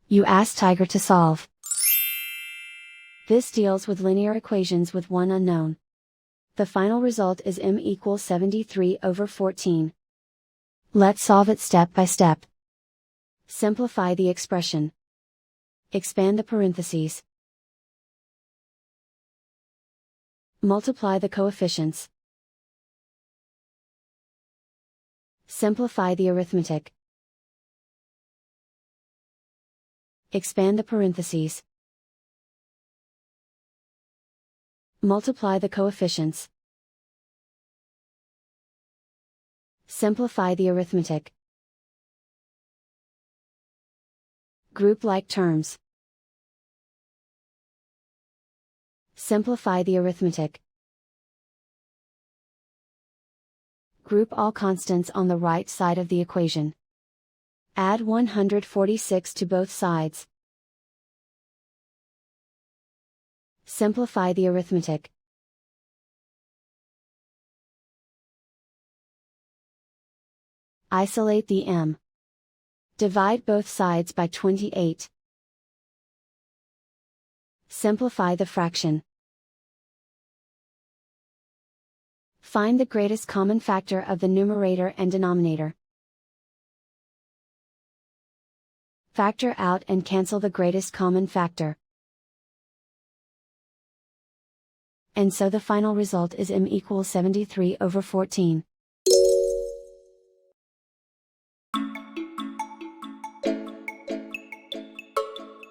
You ask Tiger to solve. This deals with linear equations with one unknown. The final result is m equals 73/14. Let's solve it step by step. Simplify the expression. Expand the parentheses. Multiply the coefficients. Simplify the arithmetic. Expand the parentheses. Multiply the coefficients. Simplify the arithmetic. Group like terms. Simplify the arithmetic. Group all constants on the right side of the equation. Add 146 to both sides. Simplify the arithmetic. Isolate the m. Divide both sides by 28. Simplify the fraction. Find the greatest common factor of the numerator and denominator. Factor out and cancel the greatest common factor. And so the final result is m equals 73/14.